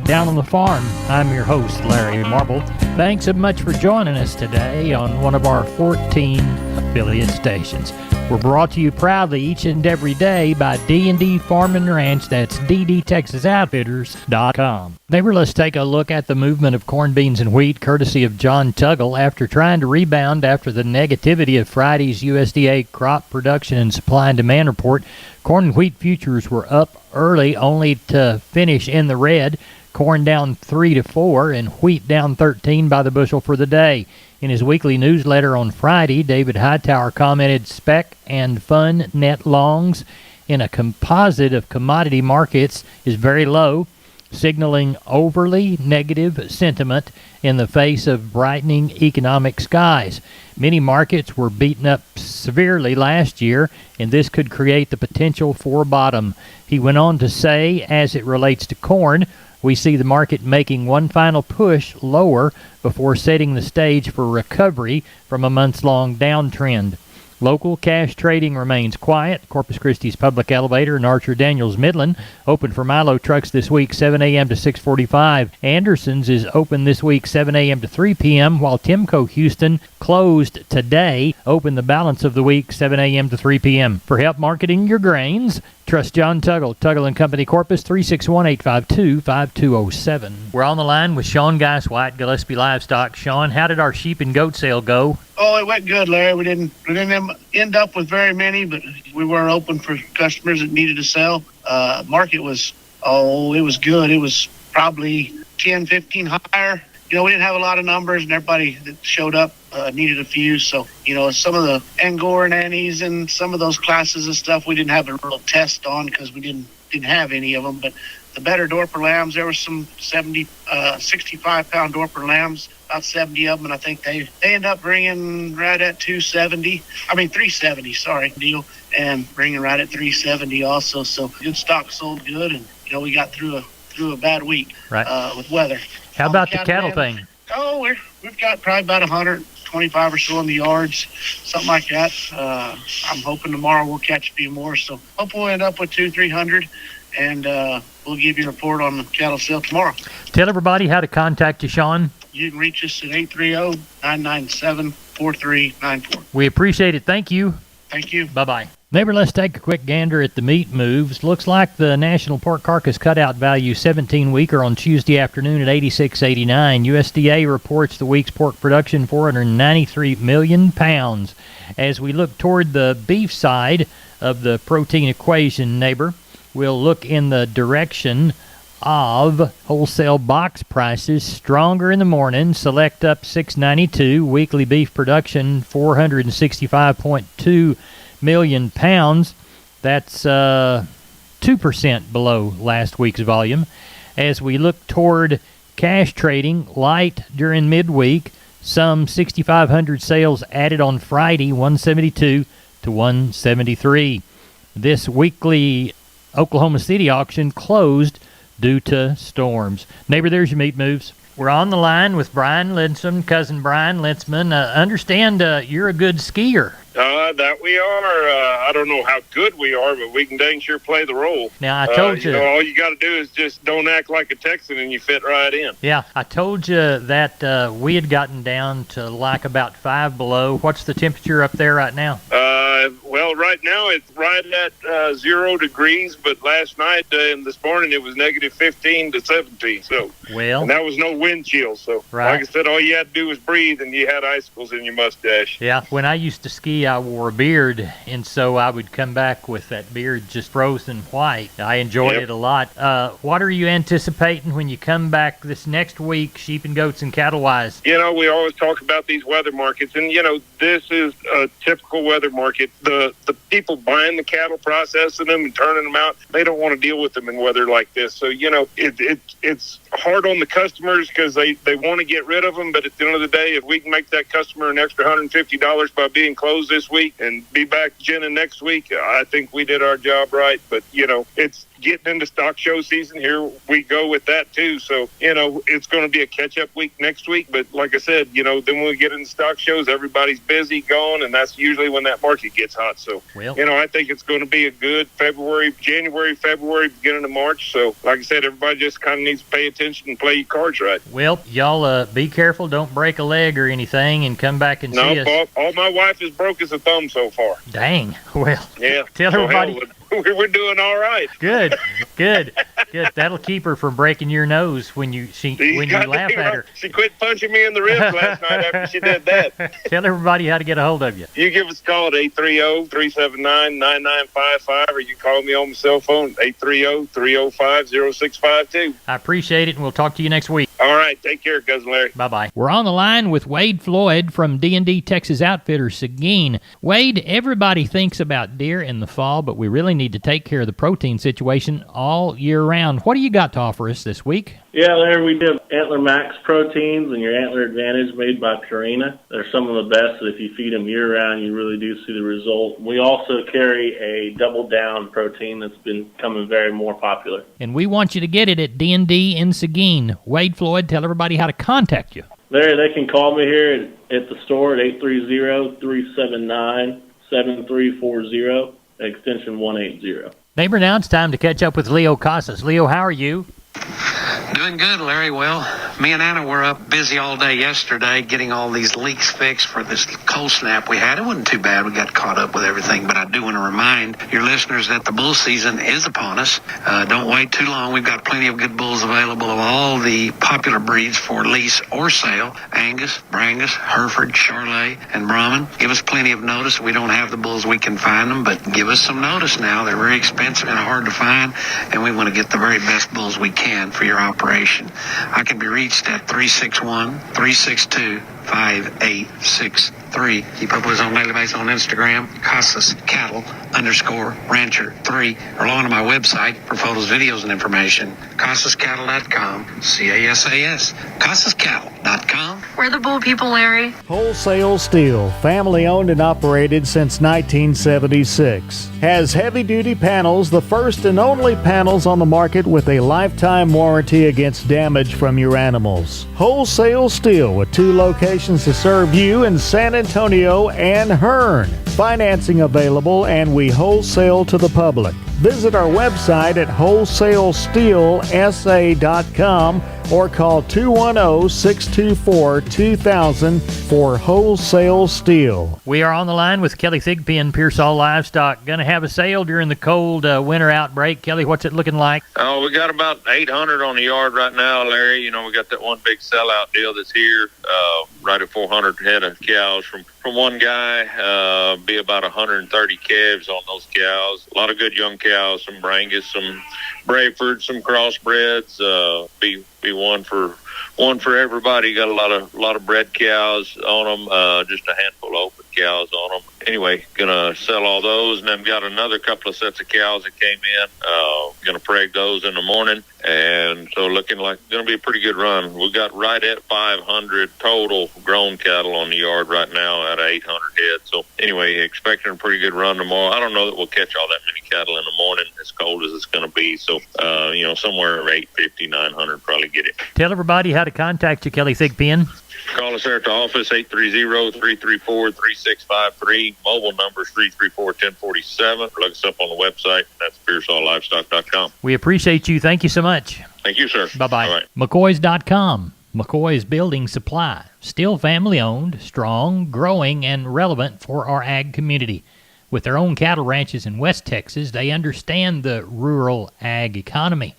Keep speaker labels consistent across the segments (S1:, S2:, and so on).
S1: Down on the Farm. I'm your host, Larry Marble. Thanks so much for joining us today on one of our 14 affiliate stations. We're brought to you proudly each and every day by D&D Farm and Ranch. That's ddtexasoutfitters.com. Neighbor, let's take a look at the movement of corn, beans, and wheat, courtesy of John Tuggle. After trying to rebound after the negativity of Friday's USDA crop production and supply and demand report, corn and wheat futures were up early, only to finish in the red. Corn down 3 to 4 and wheat down 13 by the bushel for the day. In his weekly newsletter on Friday, David Hightower commented spec and fun net longs in a composite of commodity markets is very low, signaling overly negative sentiment in the face of brightening economic skies. Many markets were beaten up severely last year, and this could create the potential for a bottom. He went on to say, as it relates to corn, we see the market making one final push lower before setting the stage for recovery from a months-long downtrend. Local cash trading remains quiet. Corpus Christi's Public Elevator and Archer Daniels Midland open for Milo trucks this week 7 a.m. to 6:45. Anderson's is open this week 7 a.m. to 3 p.m., while Timco Houston closed today, open the balance of the week 7 a.m. to 3 p.m. For help marketing your grains, trust John Tuggle, Tuggle & Company Corpus, 361-852-5207. We're on the line with Sean Geiswhite, Gillespie Livestock. Sean, how did our sheep and goat sale go?
S2: Oh, it went good, Larry. We didn't end up with very many, but we were open for customers that needed to sell. Market was, it was good. It was probably 10, 15 higher. We didn't have a lot of numbers, and everybody that showed up needed a few. So, some of the Angora nannies and some of those classes and stuff, we didn't have a real test on because we didn't have any of them. But the better Dorper lambs, there were some 65-pound Dorper lambs, about 70 of them, and I think they end up bringing right at 370, deal, and bringing right at 370 also. So good stock sold good, and we got through a bad week with weather.
S1: How about the cattle thing?
S2: Oh, we've got probably about 125 or so in the yards, something like that. I'm hoping tomorrow we'll catch a few more, so hope we'll end up with 200-300, and we'll give you a report on the cattle sale tomorrow.
S1: Tell everybody how to contact you, Sean.
S2: You can reach us at 830-997-4394.
S1: We appreciate it. Thank you.
S2: Thank you.
S1: Bye-bye. Neighbor, let's take a quick gander at the meat moves. Looks like the National Pork Carcass Cutout Value 17-weeker on Tuesday afternoon at 86.89. USDA reports the week's pork production 493 million pounds. As we look toward the beef side of the protein equation, neighbor, we'll look in the direction of wholesale box prices stronger in the morning. Select up 692. Weekly beef production 465.2 million pounds. That's 2% below last week's volume. As we look toward cash trading, light during midweek. Some 6,500 sales added on Friday, 172 to 173. This weekly Oklahoma City auction closed due to storms. Neighbor, there's your meat moves. We're on the line with Brian Linsman, cousin Brian Linsman. Understand you're a good skier.
S3: That we are. I don't know how good we are, but we can dang sure play the role.
S1: Now, I told you.
S3: All you got to do is just don't act like a Texan and you fit right in.
S1: Yeah, I told you that we had gotten down to like about 5 below. What's the temperature up there right now?
S3: Well, right now it's right at 0 degrees, but last night and this morning it was negative 15 to 17. So, and that was no wind chill. So, like I said, all you had to do was breathe, and you had icicles in your mustache.
S1: Yeah, when I used to ski, I wore a beard, and so I would come back with that beard just frozen white. I enjoyed it a lot. What are you anticipating when you come back this next week, sheep and goats and cattle-wise?
S3: We always talk about these weather markets, and, this is a typical weather market. The people buying the cattle, processing them and turning them out, they don't want to deal with them in weather like this. So, it's hard on the customers because they want to get rid of them. But at the end of the day, if we can make that customer an extra $150 by being closed this week and be back ginning next week, I think we did our job right. But, it's getting into stock show season, here we go with that too. So, it's going to be a catch-up week next week. But like I said, then when we get into stock shows, everybody's busy going, and that's usually when that market gets hot. So, I think it's going to be a good January, February, beginning of March. So, like I said, everybody just kind of needs to pay attention and play your cards right.
S1: Well, y'all be careful. Don't break a leg or anything, and come back and see us.
S3: All my wife has broke is a thumb so far.
S1: Dang. Well,
S3: yeah.
S1: Tell everybody.
S3: We're doing all right.
S1: Good. That'll keep her from breaking your nose when you laugh at her.
S3: She quit punching me in the ribs last night after she did that.
S1: Tell everybody how to get a hold of you.
S3: You give us a call at 830-379-9955, or you call me on my cell phone, 830-305-0652.
S1: I appreciate it, and we'll talk to you next week.
S3: All right. Take care, Cousin Larry.
S1: Bye-bye. We're on the line with Wade Floyd from D&D Texas Outfitters Seguin. Wade, everybody thinks about deer in the fall, but we really need to take care of the protein situation all year round. What do you got to offer us this week?
S4: Yeah, Larry, we did Antler Max proteins and your Antler Advantage made by Purina. They're some of the best that if you feed them year-round, you really do see the result. We also carry a Double Down protein that's been becoming very more popular.
S1: And we want you to get it at D&D in Seguin. Wade Floyd, tell everybody how to contact you.
S4: Larry, they can call me here at the store at 830-379-7340, extension 180.
S1: Neighbor, now it's time to catch up with Leo Casas. Leo, how are you?
S5: Doing good, Larry. Well, me and Anna were up busy all day yesterday getting all these leaks fixed for this cold snap we had. It wasn't too bad. We got caught up with everything, but I do want to remind your listeners that the bull season is upon us. Don't wait too long. We've got plenty of good bulls available of all the popular breeds for lease or sale: Angus, Brangus, Hereford, Charolais, and Brahman. Give us plenty of notice. We don't have the bulls, we can find them, but give us some notice now. They're very expensive and hard to find, and we want to get the very best bulls we can for your operation. I can be reached at 361-362-5863. Keep up with us on a daily basis on Instagram, Casas Cattle _Rancher 3, or log on to my website for photos, videos, and information, CasasCattle.com, CASAS, CasasCattle.com.
S6: We're the bull people, Larry.
S7: Wholesale Steel, family owned and operated since 1976. Has heavy-duty panels, the first and only panels on the market with a lifetime warranty against damage from your animals. Wholesale Steel, with 2 locations to serve you in San Antonio and Hearn. Financing available, and we wholesale to the public. Visit our website at wholesalesteelsa.com or call 210-624-2000 for Wholesale Steel.
S1: We are on the line with Kelly Thigpen, Pearsall Livestock. Going to have a sale during the cold winter outbreak. Kelly, what's it looking like?
S3: Oh, we got about 800 on the yard right now, Larry. We got that one big sellout deal that's here, right at 400 head of cows from one guy. Be about 130 calves on those cows. A lot of good young cows, some Brangus, some Brayford, some crossbreds. Be one for everybody. Got a lot of bred cows on them. Just a handful of open cows on them. Anyway, gonna sell all those, and then got another couple of sets of cows that came in. Gonna preg those in the morning, and so looking like gonna be a pretty good run. We got right at 500 total grown cattle on the yard right now out of 800 head. So anyway, expecting a pretty good run tomorrow. I don't know that we'll catch all that many cattle in the morning, as cold as it's gonna be. So somewhere 850, 900 probably get it.
S1: Tell everybody how to contact you, Kelly Thigpen.
S3: Call us there at the office, 830-334-3653. Mobile number is 334-1047. Look us up on the website. That's PearsallLivestock.com.
S1: We appreciate you. Thank you so much.
S3: Thank you, sir.
S1: Bye-bye.
S3: All right.
S1: McCoys.com. McCoy's Building Supply. Still family-owned, strong, growing, and relevant for our ag community. With their own cattle ranches in West Texas, they understand the rural ag economy.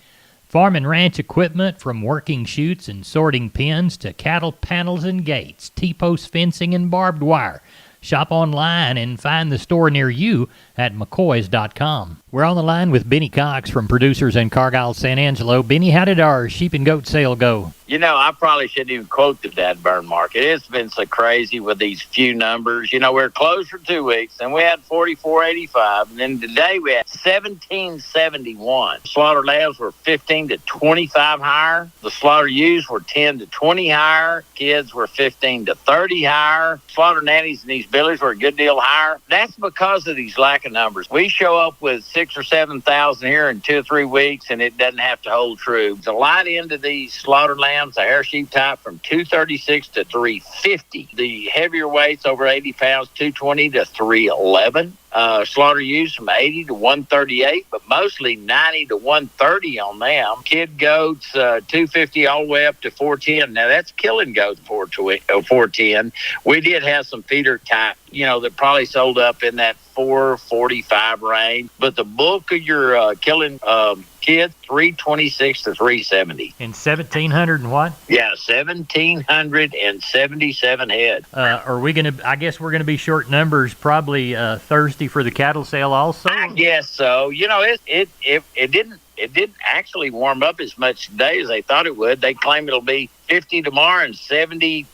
S1: Farm and ranch equipment, from working chutes and sorting pens to cattle panels and gates, T-post fencing and barbed wire. Shop online and find the store near you at McCoys.com. We're on the line with Benny Cox from Producers in Cargyle, San Angelo. Benny, how did our sheep and goat sale go?
S8: I probably shouldn't even quote the Dad Burn market. It's been so crazy with these few numbers. We're closed for 2 weeks, and we had 44.85, and then today we had 17.71. Slaughter lambs were 15 to 25 higher. The slaughter ewes were 10 to 20 higher. Kids were 15 to 30 higher. Slaughter nannies and these billies were a good deal higher. That's because of these lack of numbers. We show up with 6,000 or 7,000 here in 2 or 3 weeks, and it doesn't have to hold true. The light end of these slaughtered lambs, the hair sheep type, from 236 to 350. The heavier weights over 80 pounds, 220 to 311. Slaughter ewes from 80 to 138, but mostly 90 to 130 on them. Kid goats, 250 all the way up to 410. Now that's killing goats 410. We did have some feeder type, that probably sold up in that 445 range, but the bulk of your killing kids, 326 to 370.
S1: And 1,700 and what?
S8: Yeah, 1,777 head.
S1: I guess we're gonna be short numbers probably Thursday for the cattle sale also.
S8: I guess so. It didn't actually warm up as much today as they thought it would. They claim it'll be 50 tomorrow and 70,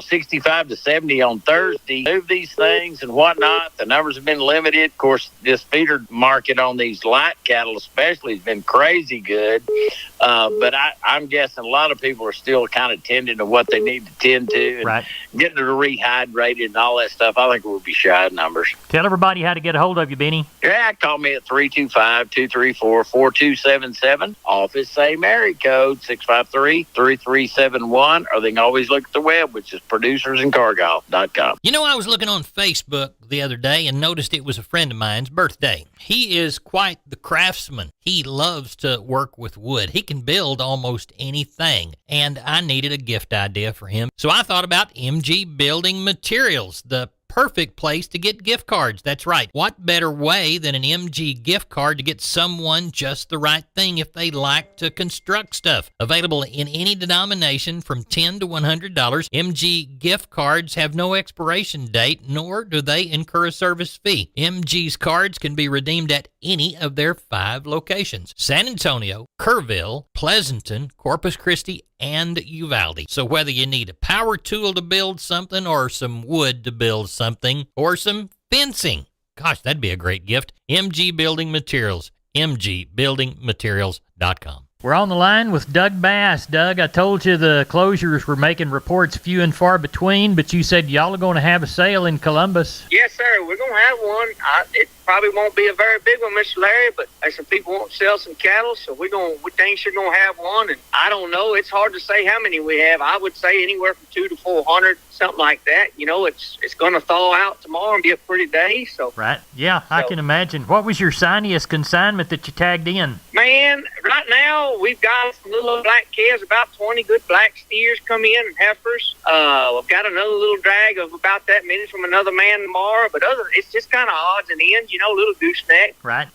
S8: 65 to 70 on Thursday. Move these things and whatnot. The numbers have been limited. Of course, this feeder market on these light cattle especially has been crazy good. But I'm guessing a lot of people are still kind of tending to what they need to tend to and
S1: right.
S8: getting it rehydrated and all that stuff. I think we'll be shy of numbers.
S1: Tell everybody how to get a hold of you, Benny.
S8: Yeah, call me at 325-234-4277. Office same area code 653-3371, or they can always look at the web, which is producersandcargolf.com.
S6: I was looking on Facebook the other day and noticed it was a friend of mine's birthday. He is quite the craftsman. He loves to work with wood. He can build almost anything, and I needed a gift idea for him. So I thought about MG Building Materials, the perfect place to get gift cards. That's right. What better way than an MG gift card to get someone just the right thing if they like to construct stuff? Available in any denomination from $10 to $100. MG gift cards have no expiration date, nor do they incur a service fee. MG's cards can be redeemed at any of their 5 locations: San Antonio, Kerrville, Pleasanton, Corpus Christi, and Uvalde. So whether you need a power tool to build something, or some wood to build something, or some fencing, gosh, that'd be a great gift. MG Building Materials, mgbuildingmaterials.com.
S1: We're on the line with Doug Bass. Doug, I told you the closures were making reports few and far between, but you said y'all are going to have a sale in Columbus.
S9: Yes, sir. We're going to have one. It probably won't be a very big one, Mr. Larry, but there's some people want to sell some cattle, so we dang sure going to have one. And I don't know. It's hard to say how many we have. I would say anywhere from 200 to 400, something like that. It's going to thaw out tomorrow and be a pretty day. So
S1: right. Yeah, I can imagine. What was your signiest consignment that you tagged in?
S9: Man, right now we've got some little black calves, about 20 good black steers come in, and heifers. We've got another little drag of about that many from another man tomorrow, but it's just kind of odds and ends, little gooseneck.
S1: Right.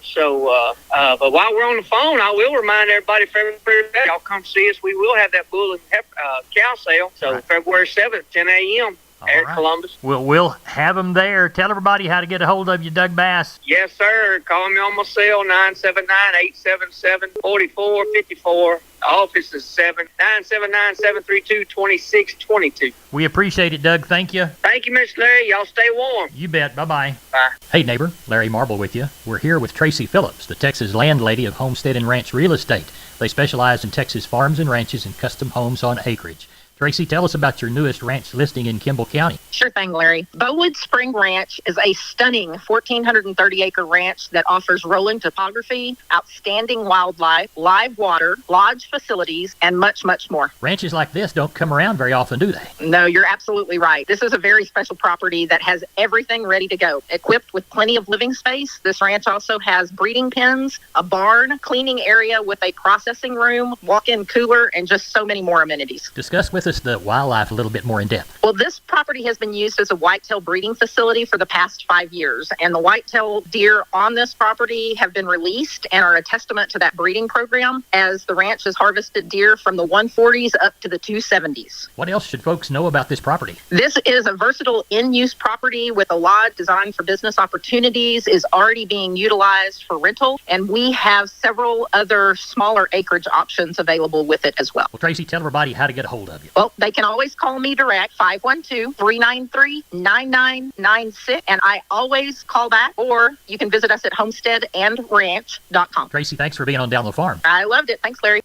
S9: So, but while we're on the phone, I will remind everybody February 7th, y'all come see us. We will have that bull and cow sale. So right. February 7th, 10 a.m. at Columbus.
S1: We'll have them there. Tell everybody how to get a hold of you, Doug Bass.
S9: Yes, sir. Call me on my cell, 979-877-4454. Office is 979-732-2622.
S1: We appreciate it, Doug. Thank you.
S9: Thank you, Mr. Larry. Y'all stay warm.
S1: You bet. Bye-bye.
S9: Bye.
S1: Hey, neighbor. Larry Marble with you. We're here with Tracy Phillips, the Texas landlady of Homestead and Ranch Real Estate. They specialize in Texas farms and ranches and custom homes on acreage. Tracy, tell us about your newest ranch listing in Kimball County.
S10: Sure thing, Larry. Bowood Spring Ranch is a stunning 1,430-acre ranch that offers rolling topography, outstanding wildlife, live water, lodge facilities, and much, much more.
S1: Ranches like this don't come around very often, do they?
S10: No, you're absolutely right. This is a very special property that has everything ready to go. Equipped with plenty of living space, this ranch also has breeding pens, a barn, cleaning area with a processing room, walk-in cooler, and just so many more amenities.
S1: Discuss with us the wildlife a little bit more in depth.
S10: Well, this property has been used as a whitetail breeding facility for the past 5 years, and the whitetail deer on this property have been released and are a testament to that breeding program, as the ranch has harvested deer from the 140s up to the 270s.
S1: What else should folks know about this property?
S10: This is a versatile in-use property with a lot designed for business opportunities, is already being utilized for rental, and we have several other smaller acreage options available with it as well.
S1: Well, Tracy, tell everybody how to get a hold of you.
S10: Well, they can always call me direct, 512-393-9996, and I always call back, or you can visit us at homesteadandranch.com.
S1: Tracy, thanks for being on Down the Farm.
S10: I loved it. Thanks, Larry.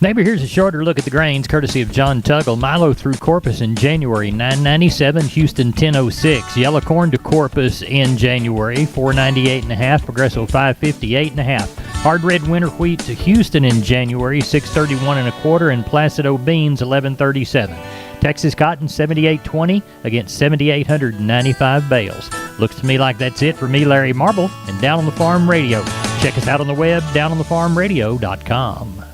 S1: Neighbor, here's a shorter look at the grains, courtesy of John Tuggle. Milo through Corpus in January, $9.97. Houston, $10.06. Yellow corn to Corpus in January, $4.98.5. Progresso, $5.58.5. Hard red winter wheat to Houston in January, $6.31.25. And Placido beans, $11.37. Texas cotton, $78.20 against 7,895 bales. Looks to me like that's it for me, Larry Marble, and Down on the Farm Radio. Check us out on the web, downonthefarmradio.com.